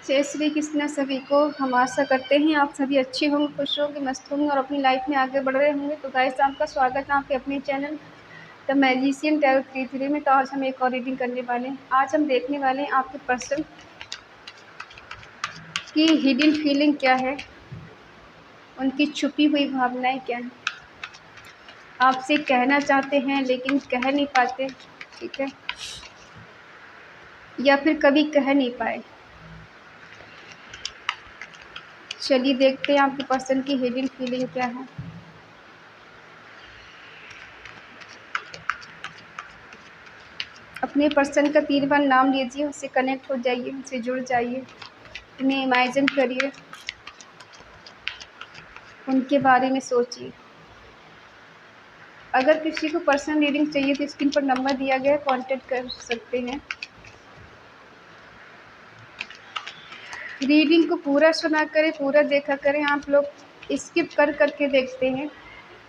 जय श्री कृष्ण सभी को। हम आशा करते हैं आप सभी अच्छे होंगे, खुश होंगे, मस्त होंगे और अपनी लाइफ में आगे बढ़ रहे होंगे। तो गाइस, आपका स्वागत है आपके अपने चैनल द मैजिशियन टैरो 33 में। तो आज हम एक और रीडिंग करने वाले हैं। आज हम देखने वाले हैं आपके पर्सन की हिडन फीलिंग क्या है, उनकी छुपी हुई भावनाएं क्या हैं, आपसे कहना चाहते हैं लेकिन कह नहीं पाते, ठीक है, या फिर कभी कह नहीं पाए। चलिए देखते हैं आपके पर्सन की हिडन फीलिंग क्या है। अपने पर्सन का 3 बार नाम लीजिए, उससे कनेक्ट हो जाइए, उनसे जुड़ जाइए, उन्हें इमेजिन करिए, उनके बारे में सोचिए। अगर किसी को पर्सनल रीडिंग चाहिए तो स्क्रीन पर नंबर दिया गया है, कांटेक्ट कर सकते हैं। रीडिंग को पूरा सुना करें, पूरा देखा करें। आप लोग स्किप कर करके देखते हैं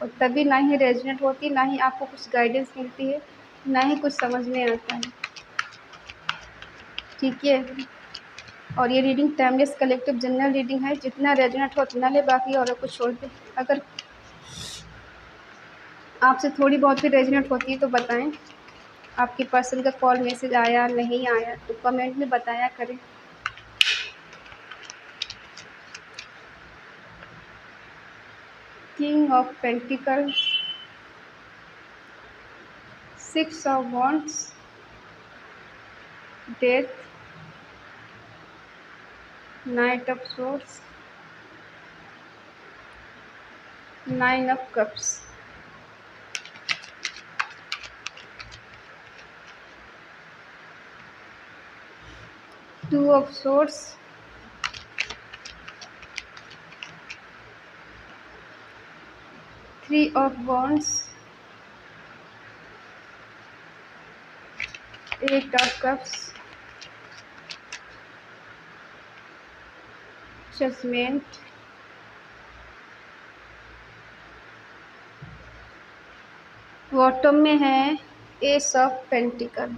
और तभी ना ही रेजोनेट होती, ना ही आपको कुछ गाइडेंस मिलती है, ना ही कुछ समझ में आता है, ठीक है। और ये reading timeless collective general reading है। जितना रेजोनेट हो उतना ले, बाकी औरों को छोड़ दे। अगर आपसे थोड़ी बहुत भी रेजोनेट होती है तो बताएं, आपके पर्सन का कॉल मैसेज आया नहीं आया तो कमेंट में बताया करें। King of pentacle, 6 of wands, death, knight of swords, 9 of cups. Two of swords, 3 of wands, 8 of cups, judgement, bottom में है एस ऑफ पेंटिकल।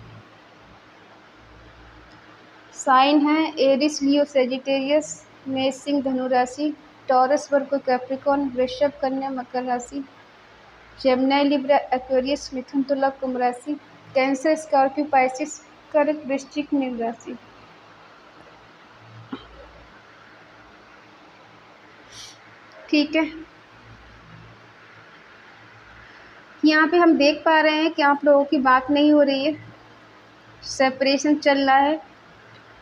साइन है एरिस, लियो, सेजिटेरियस, मेष, सिंह, धनु राशि, टॉरस, वर्गो, कैप्रिकॉर्न, वृषभ, कन्या, मकर राशि, जेमिनी, लिब्रा, एक्वेरियस, मिथुन, तुला, कुंभ राशि, कैंसर, स्कॉर्पियो, पाइसिस, कर्क, वृश्चिक, मीन राशि। ठीक है, यहाँ पे हम देख पा रहे हैं कि आप लोगों की बात नहीं हो रही है, सेपरेशन चल रहा है,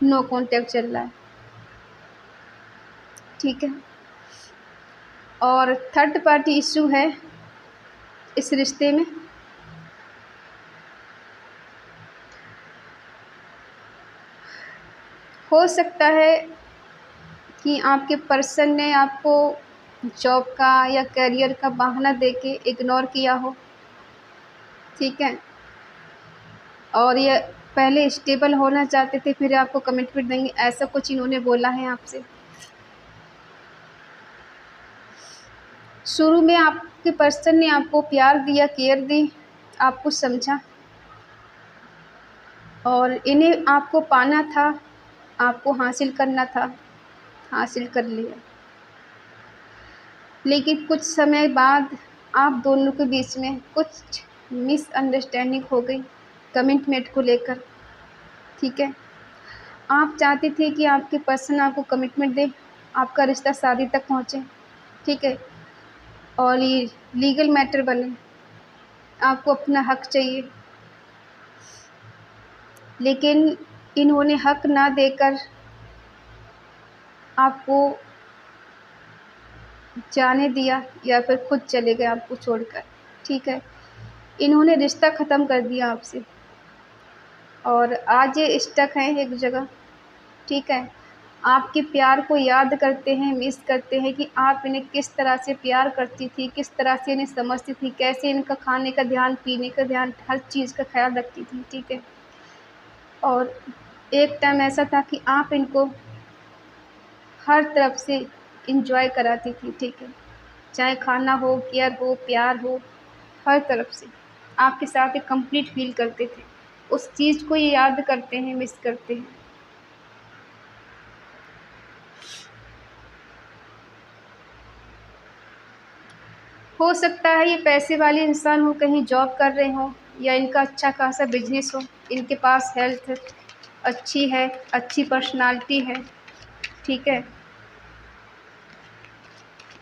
नो कॉन्टैक्ट चल रहा है, ठीक है। और थर्ड पार्टी इशू है इस रिश्ते में। हो सकता है कि आपके पर्सन ने आपको जॉब का या करियर का बहाना देके इग्नोर किया हो, ठीक है, और ये पहले स्टेबल होना चाहते थे, फिर आपको कमिटमेंट देंगे, ऐसा कुछ इन्होंने बोला है आपसे। शुरू में आपके पर्सन ने आपको प्यार दिया, केयर दी, आपको समझा और इन्हें आपको पाना था, आपको हासिल करना था, हासिल कर लिया। लेकिन कुछ समय बाद आप दोनों के बीच में कुछ मिसअंडरस्टैंडिंग हो गई कमिटमेंट को लेकर, ठीक है। आप चाहते थे कि आपके पर्सन आपको कमिटमेंट दे, आपका रिश्ता शादी तक पहुँचे, ठीक है, और ये लीगल मैटर बने, आपको अपना हक चाहिए। लेकिन इन्होंने हक ना देकर आपको जाने दिया या फिर खुद चले गए आपको छोड़कर, ठीक है। इन्होंने रिश्ता ख़त्म कर दिया आपसे और आज ये स्टक हैं एक जगह, ठीक है। आपके प्यार को याद करते हैं, मिस करते हैं कि आप इन्हें किस तरह से प्यार करती थी, किस तरह से इन्हें समझती थी, कैसे इनका खाने का ध्यान, पीने का ध्यान, हर चीज़ का ख्याल रखती थी, ठीक है। और एक टाइम ऐसा था कि आप इनको हर तरफ से इंजॉय कराती थी, ठीक है, चाहे खाना हो, केयर हो, प्यार हो, हर तरफ से आपके साथ एक कंप्लीट फील करते थे। उस चीज़ को ये याद करते हैं, मिस करते हैं। हो सकता है ये पैसे वाले इंसान हो, कहीं जॉब कर रहे हों, या इनका अच्छा खासा बिजनेस हो, इनके पास हेल्थ अच्छी है, अच्छी पर्सनालिटी है, ठीक है,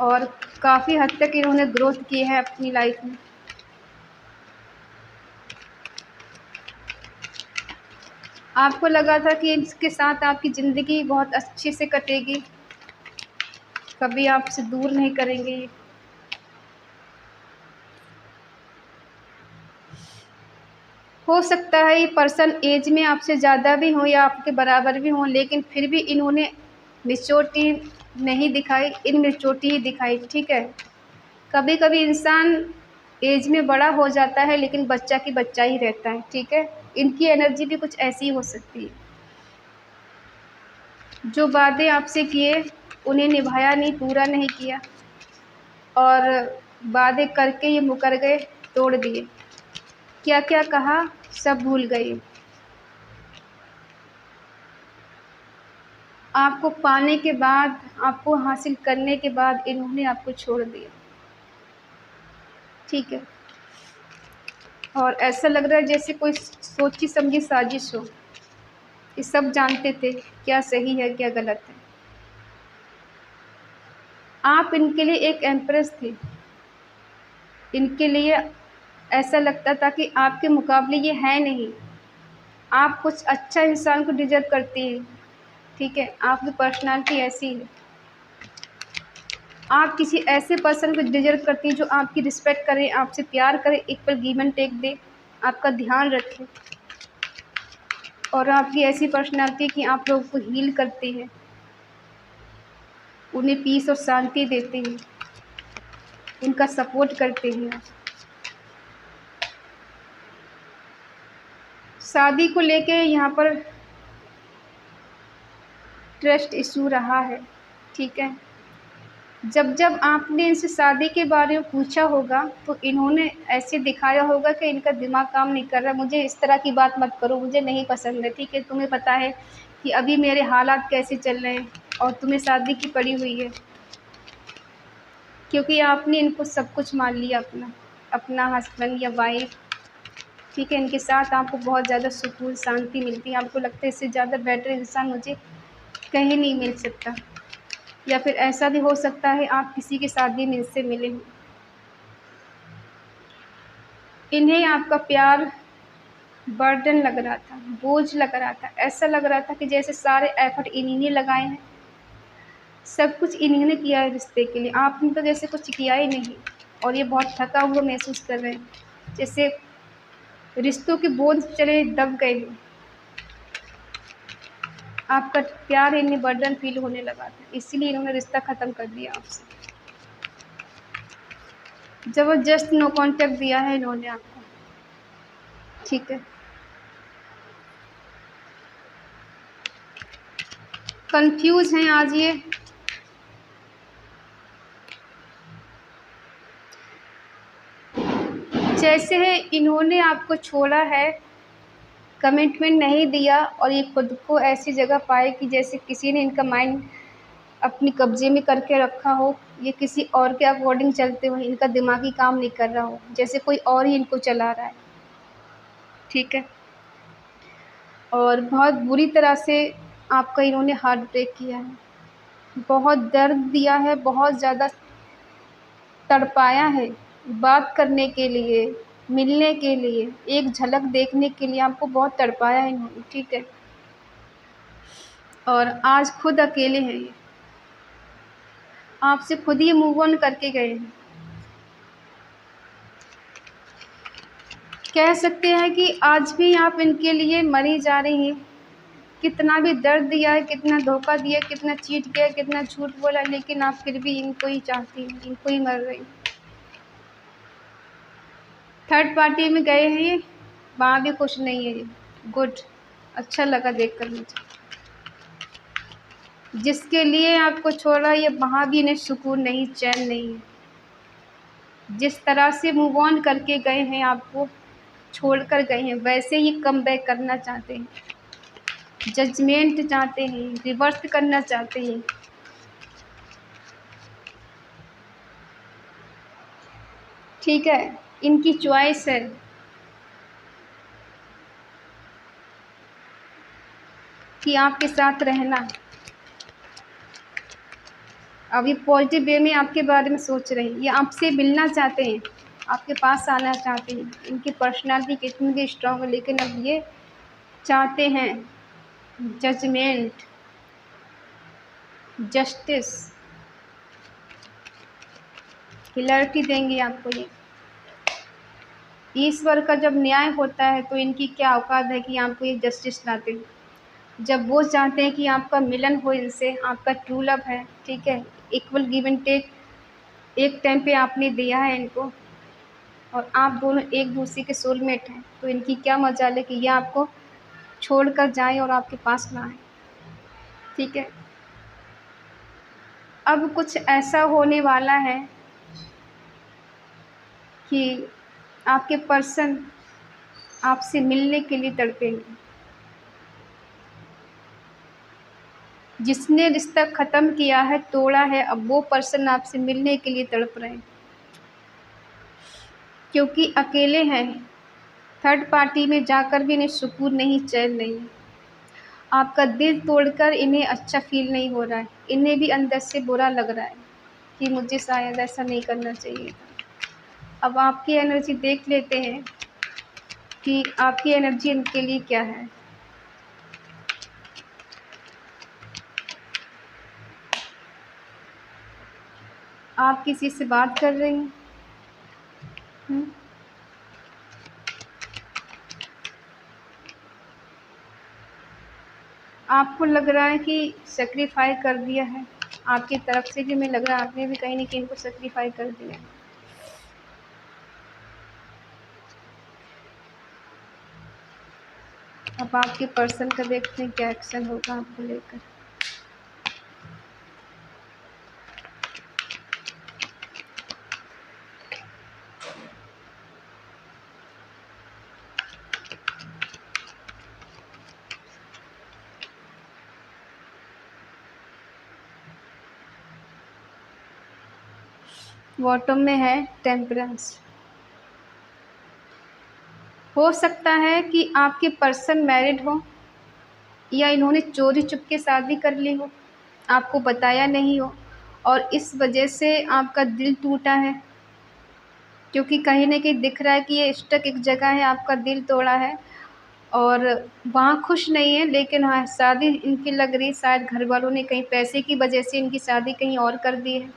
और काफ़ी हद तक इन्होंने ग्रोथ की है अपनी लाइफ में। आपको लगा था कि इसके साथ आपकी ज़िंदगी बहुत अच्छे से कटेगी, कभी आपसे दूर नहीं करेंगे ये। हो सकता है ये पर्सन एज में आपसे ज़्यादा भी हो या आपके बराबर भी हों, लेकिन फिर भी इन्होंने मैच्योरिटी नहीं दिखाई, इनमैच्योरिटी ही दिखाई, ठीक है। कभी कभी इंसान एज में बड़ा हो जाता है लेकिन बच्चा की बच्चा ही रहता है, ठीक है। इनकी एनर्जी भी कुछ ऐसी हो सकती है। जो वादे आपसे किए उन्हें निभाया नहीं, पूरा नहीं किया, और वादे करके ये मुकर गए, तोड़ दिए। क्या क्या कहा सब भूल गए। आपको पाने के बाद, आपको हासिल करने के बाद इन्होंने आपको छोड़ दिया, ठीक है। और ऐसा लग रहा है जैसे कोई सोची समझी साजिश हो। ये सब जानते थे क्या सही है क्या गलत है। आप इनके लिए एक एम्प्रेस थे। इनके लिए ऐसा लगता था कि आपके मुकाबले ये है नहीं। आप कुछ अच्छा इंसान को डिजर्व करती हैं, ठीक है। आपकी पर्सनालिटी ऐसी है। आप किसी ऐसे पर्सन को डिजर्व करती हैं जो आपकी रिस्पेक्ट करे, आपसे प्यार करे, एक पल गिव एंड टेक दे, आपका ध्यान रखे, और आपकी ऐसी पर्सनालिटी कि आप लोगों को हील करते हैं, उन्हें पीस और शांति देते हैं, उनका सपोर्ट करते हैं। शादी को लेके यहाँ पर ट्रस्ट इशू रहा है, ठीक है। जब जब आपने इनसे शादी के बारे में पूछा होगा तो इन्होंने ऐसे दिखाया होगा कि इनका दिमाग काम नहीं कर रहा, मुझे इस तरह की बात मत करो, मुझे नहीं पसंद है, ठीक है। तुम्हें पता है कि अभी मेरे हालात कैसे चल रहे हैं और तुम्हें शादी की पड़ी हुई है, क्योंकि आपने इनको सब कुछ मान लिया, अपना अपना हस्बैंड या वाइफ, ठीक है। इनके साथ आपको बहुत ज़्यादा सुकून शांति मिलती है। आपको लगता है इससे ज़्यादा बेटर इंसान मुझे कहीं नहीं मिल सकता। या फिर ऐसा भी हो सकता है आप किसी की शादी में इससे मिले हों। इन्हें आपका प्यार बर्डन लग रहा था, बोझ लग रहा था। ऐसा लग रहा था कि जैसे सारे एफर्ट इन्हीं ने लगाए हैं, सब कुछ इन्हीं ने किया है रिश्ते के लिए, आपने तो जैसे कुछ किया ही नहीं। और ये बहुत थका हुआ महसूस कर रहे हैं, जैसे रिश्तों के बोझ चले दब गए हैं। आपका प्यार इन्हें बर्डन फील होने लगा था, इसीलिए इन्होंने रिश्ता ख़त्म कर दिया आपसे। ज़बरदस्त नो कांटेक्ट दिया है इन्होंने आपको, ठीक है। कंफ्यूज हैं आज ये। जैसे है इन्होंने आपको छोड़ा है, कमिटमेंट नहीं दिया, और ये खुद को ऐसी जगह पाए कि जैसे किसी ने इनका माइंड अपने कब्जे में करके रखा हो, ये किसी और के अकॉर्डिंग चलते हो, इनका दिमागी काम नहीं कर रहा हो, जैसे कोई और ही इनको चला रहा है, ठीक है। और बहुत बुरी तरह से आपका इन्होंने हार्ट ब्रेक किया है, बहुत दर्द दिया है, बहुत ज़्यादा तड़पाया है। बात करने के लिए, मिलने के लिए, एक झलक देखने के लिए आपको बहुत तड़पाया है इन्होंने, ठीक है। और आज खुद अकेले हैं ये, आपसे खुद ही मूव ऑन करके गए हैं। कह सकते हैं कि आज भी आप इनके लिए मरी जा रही हैं। कितना भी दर्द दिया है, कितना धोखा दिया, कितना चीट किया, कितना झूठ बोला, लेकिन आप फिर भी इनको ही चाहती हैं, इनको ही मर रही। थर्ड पार्टी में गए हैं ये, वहाँ भी कुछ नहीं है ये। गुड, अच्छा लगा देखकर मुझे। जिसके लिए आपको छोड़ा ये वहाँ भी इन्हें सुकून नहीं, चैन नहीं है। जिस तरह से मूव ऑन करके गए हैं, आपको छोड़कर गए हैं, वैसे ही कम बैक करना चाहते हैं, जजमेंट चाहते हैं, रिवर्स करना चाहते हैं। ठीक है, इनकी चॉइस है। कि आपके साथ रहना, अभी पॉजिटिव वे में आपके बारे में सोच रहे हैं, ये आपसे मिलना चाहते हैं, आपके पास आना चाहते हैं। इनकी पर्सनालिटी कितनी भी स्ट्रांग है, लेकिन अब ये चाहते हैं जजमेंट, जस्टिस, क्लैरिटी देंगे आपको ये। ईश्वर का जब न्याय होता है तो इनकी क्या औकात है कि आपको ये जस्टिस लाते हैं। जब वो चाहते हैं कि आपका मिलन हो इनसे, आपका ट्रू लव है, ठीक है, इक्वल गिव एंड टेक, एक टाइम पे आपने दिया है इनको और आप दोनों एक दूसरे के सोलमेट हैं, तो इनकी क्या मजाल है कि ये आपको छोड़कर जाएं और आपके पास ना आए। ठीक है, अब कुछ ऐसा होने वाला है कि आपके पर्सन आपसे मिलने के लिए तड़पेंगे। जिसने रिश्ता ख़त्म किया है, तोड़ा है, अब वो पर्सन आपसे मिलने के लिए तड़प रहे हैं, क्योंकि अकेले हैं। थर्ड पार्टी में जाकर भी इन्हें सुकून नहीं, चैन नहीं। आपका दिल तोड़कर इन्हें अच्छा फील नहीं हो रहा है, इन्हें भी अंदर से बुरा लग रहा है कि मुझे शायद ऐसा नहीं करना चाहिए था। अब आपकी एनर्जी देख लेते हैं कि आपकी एनर्जी इनके लिए क्या है। आप किसी से बात कर रही हैं? आपको लग रहा है कि सेक्रीफाई कर दिया है, आपकी तरफ से भी हमें लग रहा है आपने भी कहीं ना कहीं इनको सेक्रीफाई कर दिया है। अब आपके पर्सन का देखते हैं क्या एक्शन होगा आपको लेकर। बॉटम में है टेम्परेंस। हो सकता है कि आपके पर्सन मैरिड हो या इन्होंने चोरी चुपके शादी कर ली हो, आपको बताया नहीं हो, और इस वजह से आपका दिल टूटा है। क्योंकि कहीं न कहीं दिख रहा है कि ये स्टक एक जगह है, आपका दिल तोड़ा है और वहाँ खुश नहीं है। लेकिन हाँ, शादी इनकी लग रही है शायद घर वालों ने कहीं पैसे की वजह से इनकी शादी कहीं और कर दी है।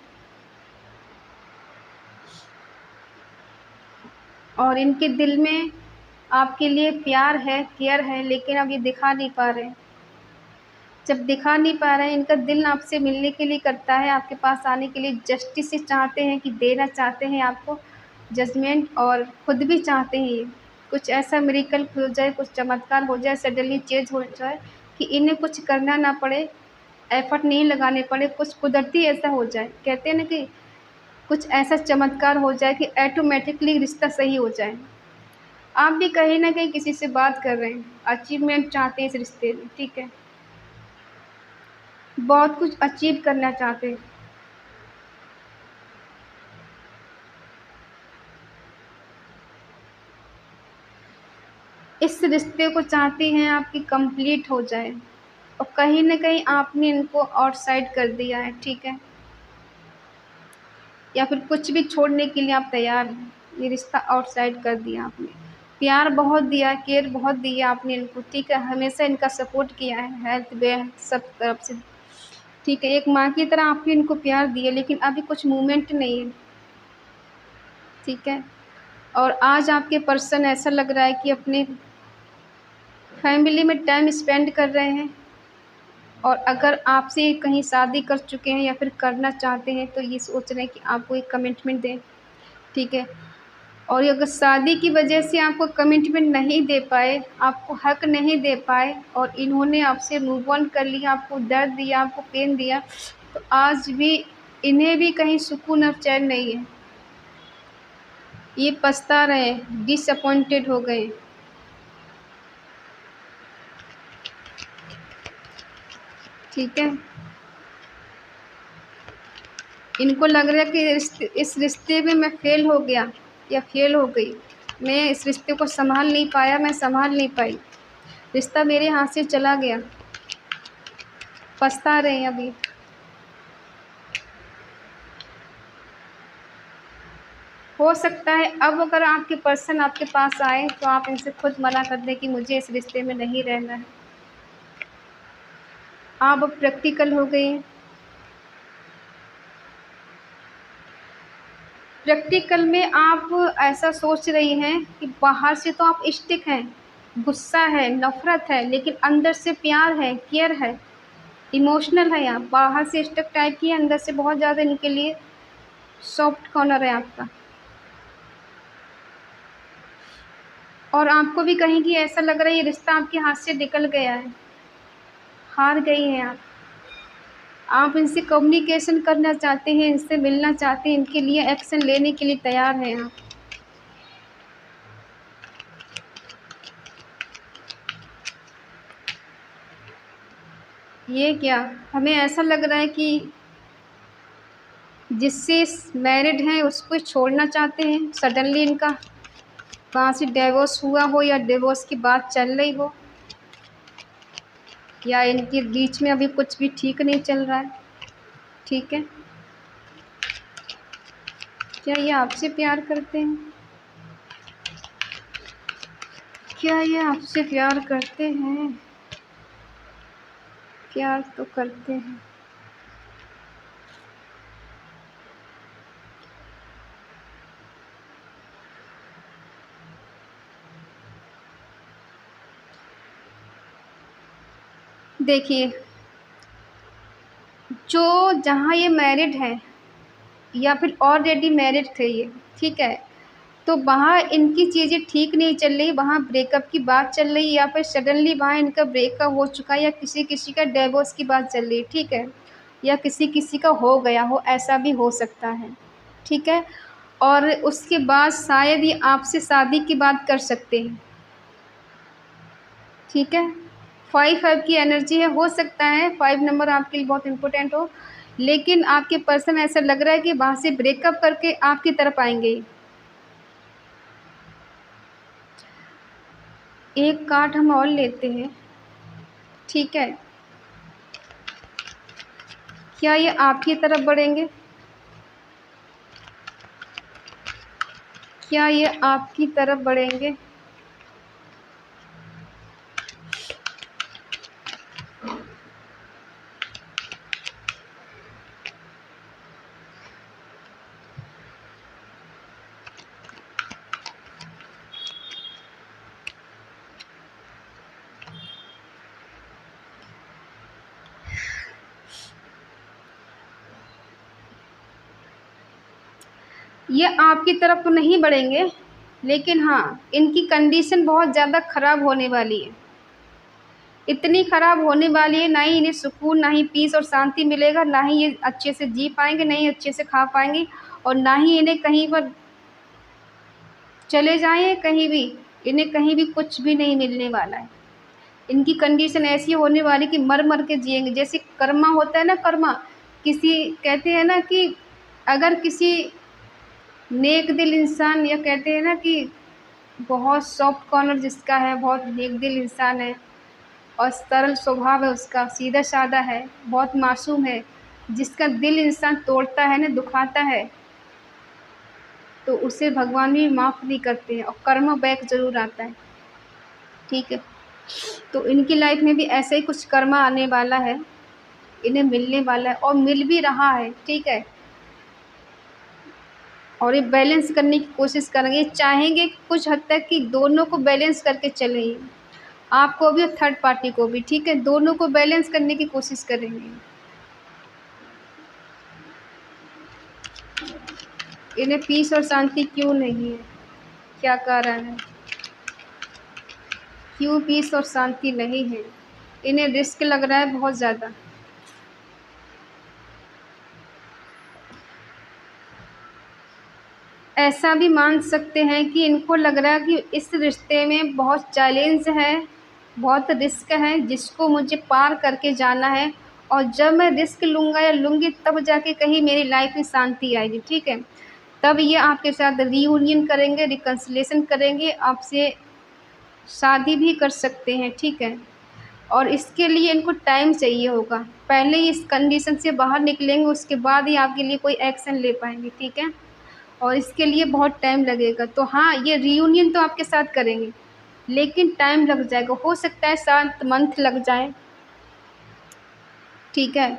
और इनके दिल में आपके लिए प्यार है, केयर है, लेकिन अब ये दिखा नहीं पा रहे हैं। जब दिखा नहीं पा रहे हैं, इनका दिल आपसे मिलने के लिए करता है, आपके पास आने के लिए जस्टिस से चाहते हैं कि देना चाहते हैं आपको जजमेंट, और खुद भी चाहते हैं ये कुछ ऐसा मिरेकल हो जाए, कुछ चमत्कार हो जाए, सडनली चेंज हो जाए कि इन्हें कुछ करना ना पड़े, एफर्ट नहीं लगाने पड़े, कुछ कुदरती ऐसा हो जाए। कहते हैं ना कि कुछ ऐसा चमत्कार हो जाए कि ऑटोमेटिकली रिश्ता सही हो जाए। आप भी कहीं ना कहीं किसी से बात कर रहे हैं, अचीवमेंट चाहते हैं इस रिश्ते में, ठीक है, बहुत कुछ अचीव करना चाहते हैं। इस रिश्ते को चाहते हैं आपकी कंप्लीट हो जाए, और कहीं न कहीं आपने इनको आउटसाइड कर दिया है, ठीक है, या फिर कुछ भी छोड़ने के लिए आप तैयार हैं। ये रिश्ता आउटसाइड कर दिया आपने, प्यार बहुत दिया, केयर बहुत दिया आपने इनको, ठीक है, हमेशा इनका सपोर्ट किया है, हेल्थ वेल्थ सब तरफ से, ठीक है, एक माँ की तरह आपने इनको प्यार दिया, लेकिन अभी कुछ मूवमेंट नहीं है, ठीक है। और आज आपके पर्सन ऐसा लग रहा है कि अपने फैमिली में टाइम स्पेंड कर रहे हैं, और अगर आपसे कहीं शादी कर चुके हैं या फिर करना चाहते हैं तो ये सोच रहे हैं कि आपको एक कमिटमेंट दें, ठीक है। और अगर शादी की वजह से आपको कमिटमेंट नहीं दे पाए, आपको हक नहीं दे पाए, और इन्होंने आपसे मूव ऑन कर लिया, आपको दर्द दिया, आपको पेन दिया, तो आज भी इन्हें भी कहीं सुकून और चैन नहीं है। ये पछता रहे हैं, डिसअपॉइंटेड हो गए, ठीक है। इनको लग रहा है कि इस रिश्ते में मैं फेल हो गया, या फेल हो गई। मैं इस रिश्ते को संभाल नहीं पाया, मैं संभाल नहीं पाई, रिश्ता मेरे हाथ से चला गया, पछता रहे हैं अभी। हो सकता है अब अगर आपके पर्सन आपके पास आए तो आप इनसे खुद मना कर दें कि मुझे इस रिश्ते में नहीं रहना है। आप अब प्रैक्टिकल हो गए हैं। प्रैक्टिकल में आप ऐसा सोच रही हैं कि बाहर से तो आप स्टिक हैं, गुस्सा है, नफ़रत है, लेकिन अंदर से प्यार है, केयर है, इमोशनल है आप। बाहर से स्टिक टाइप की है, अंदर से बहुत ज़्यादा इनके लिए सॉफ्ट कॉर्नर है आपका। और आपको भी कहीं कि ऐसा लग रहा है ये रिश्ता आपके हाथ से निकल गया है, हार गई हैं आप। आप इनसे कम्युनिकेशन करना चाहते हैं, इनसे मिलना चाहते हैं, इनके लिए एक्शन लेने के लिए तैयार हैं आप। ये क्या, हमें ऐसा लग रहा है कि जिससे मैरिड हैं उसको छोड़ना चाहते हैं। सडनली इनका वहाँ से डिवोर्स हुआ हो या डिवोर्स की बात चल रही हो, या इनके बीच में अभी कुछ भी ठीक नहीं चल रहा है। ठीक है, क्या ये आपसे प्यार करते हैं? क्या ये आपसे प्यार करते हैं? प्यार तो करते हैं। देखिए, जो जहाँ ये मैरिड है या फिर ऑलरेडी मैरिड थे ये, ठीक है, तो वहाँ इनकी चीज़ें ठीक नहीं चल रही, वहाँ ब्रेकअप की बात चल रही, या फिर सडनली वहाँ इनका ब्रेकअप हो चुका है, या किसी किसी का डिवोर्स की बात चल रही है, ठीक है, या किसी किसी का हो गया हो, ऐसा भी हो सकता है। ठीक है, और उसके बाद शायद ये आपसे शादी की बात कर सकते हैं। ठीक है, 5 की एनर्जी है, हो सकता है 5 नंबर आपके लिए बहुत इम्पोर्टेंट हो, लेकिन आपके पर्सन ऐसा लग रहा है कि वहाँ से ब्रेकअप करके आपकी तरफ आएंगे। एक कार्ड हम और लेते हैं। ठीक है, क्या ये आपकी तरफ बढ़ेंगे? क्या ये आपकी तरफ बढ़ेंगे? ये आपकी तरफ तो नहीं बढ़ेंगे, लेकिन हाँ, इनकी कंडीशन बहुत ज़्यादा ख़राब होने वाली है। इतनी ख़राब होने वाली है, ना ही इन्हें सुकून, ना ही पीस और शांति मिलेगा, ना ही ये अच्छे से जी पाएँगे, ना ही अच्छे से खा पाएँगे, और ना ही इन्हें कहीं पर चले जाएँ कहीं भी, इन्हें कहीं भी कुछ भी नहीं मिलने वाला है। इनकी कंडीशन ऐसी होने वाली कि मर मर के जिएंगे। जैसे कर्मा होता है ना, कर्मा, किसी कहते हैं ना कि अगर किसी नेक दिल इंसान, या कहते हैं ना कि बहुत सॉफ्ट कॉर्नर जिसका है, बहुत नेक दिल इंसान है और सरल स्वभाव है उसका, सीधा साधा है, बहुत मासूम है, जिसका दिल इंसान तोड़ता है ना, दुखाता है, तो उसे भगवान भी माफ़ नहीं करते हैं और कर्म बैक ज़रूर आता है। ठीक है, तो इनकी लाइफ में भी ऐसा ही कुछ कर्मा आने वाला है, इन्हें मिलने वाला है और मिल भी रहा है। ठीक है, और ये बैलेंस करने की कोशिश करेंगे, चाहेंगे कुछ हद तक कि दोनों को बैलेंस करके चलें, आपको भी और थर्ड पार्टी को भी। ठीक है, दोनों को बैलेंस करने की कोशिश करेंगे। इन्हें पीस और शांति क्यों नहीं है? क्या कारण है? क्यों पीस और शांति नहीं है? इन्हें रिस्क लग रहा है बहुत ज़्यादा। ऐसा भी मान सकते हैं कि इनको लग रहा है कि इस रिश्ते में बहुत चैलेंज है, बहुत रिस्क है, जिसको मुझे पार करके जाना है, और जब मैं रिस्क लूँगा या लूँगी तब जाके कहीं मेरी लाइफ में शांति आएगी। ठीक है, तब ये आपके साथ रीयूनियन करेंगे, रिकन्सिलिएशन करेंगे, आपसे शादी भी कर सकते हैं, ठीक है। और इसके लिए इनको टाइम चाहिए होगा, पहले ही इस कंडीशन से बाहर निकलेंगे, उसके बाद ही आपके लिए कोई एक्शन ले पाएंगे, ठीक है। और इसके लिए बहुत टाइम लगेगा। तो हाँ, ये रीयूनियन तो आपके साथ करेंगे, लेकिन टाइम लग जाएगा, हो सकता है 7 मंथ लग जाए, ठीक है।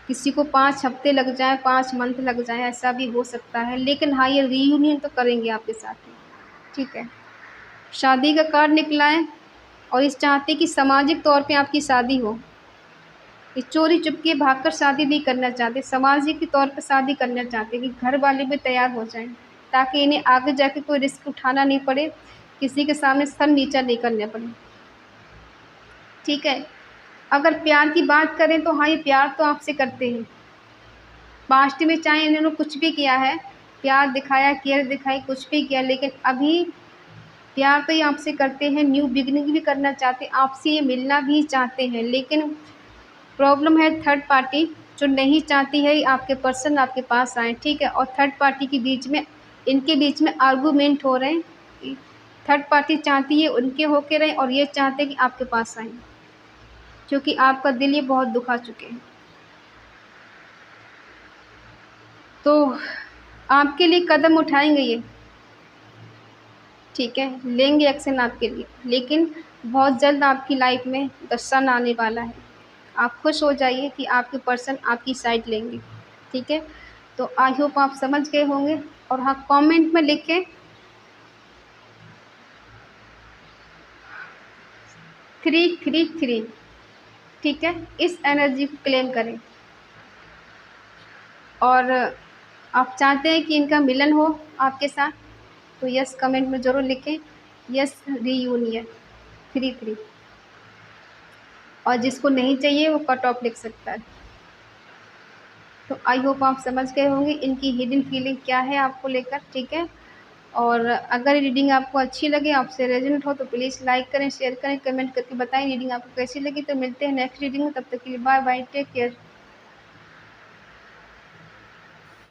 किसी को 5 हफ्ते लग जाए, 5 मंथ लग जाए, ऐसा भी हो सकता है। लेकिन हाँ, ये रीयूनियन तो करेंगे आपके साथ ही, ठीक है। शादी का कार्ड निकला है और इस चाहते कि सामाजिक तौर पे आपकी शादी हो। ये चोरी चुपके भागकर शादी नहीं करना चाहते, सामाजिक के तौर पर शादी करना चाहते कि घर वाले भी तैयार हो जाएं, ताकि इन्हें आगे जाके कोई रिस्क उठाना नहीं पड़े, किसी के सामने सर नीचा नहीं करना पड़े, ठीक है। अगर प्यार की बात करें तो हाँ, ये प्यार तो आपसे करते हैं। पास्ट में चाहे इन्होंने कुछ भी किया है, प्यार दिखाया, केयर दिखाई, कुछ भी किया, लेकिन अभी प्यार तो ये आपसे करते हैं, न्यू बिगिनिंग भी करना चाहते हैं, आपसे ये मिलना भी चाहते हैं। लेकिन प्रॉब्लम है थर्ड पार्टी जो नहीं चाहती है आपके पर्सन आपके पास आए, ठीक है। और थर्ड पार्टी के बीच में, इनके बीच में आर्गूमेंट हो रहे हैं। थर्ड पार्टी चाहती है उनके होके रहे और ये चाहते हैं कि आपके पास आए, क्योंकि आपका दिल ये बहुत दुखा चुके हैं। तो आपके लिए कदम उठाएंगे ये, ठीक है, लेंगे एक्शन आपके लिए, लेकिन बहुत जल्द आपकी लाइफ में द सन आने वाला है। आप खुश हो जाइए कि आपके पर्सन आपकी साइड लेंगे, ठीक है। तो आई होप आप समझ गए होंगे। और हाँ, कमेंट में लिखें 333, ठीक है, इस एनर्जी को क्लेम करें। और आप चाहते हैं कि इनका मिलन हो आपके साथ, तो यस कमेंट में ज़रूर लिखें, यस रीयूनियन 33। और जिसको नहीं चाहिए वो कट ऑफ लिख सकता है। तो आई होप आप समझ गए होंगे इनकी हिडन फीलिंग क्या है आपको लेकर, ठीक है। और अगर रीडिंग आपको अच्छी लगे, आपसे रेजोनेट हो, तो प्लीज़ लाइक करें, शेयर करें, कमेंट करके बताएं रीडिंग आपको कैसी लगी। तो मिलते हैं नेक्स्ट रीडिंग में, तब तक के लिए बाय बाय, टेक केयर।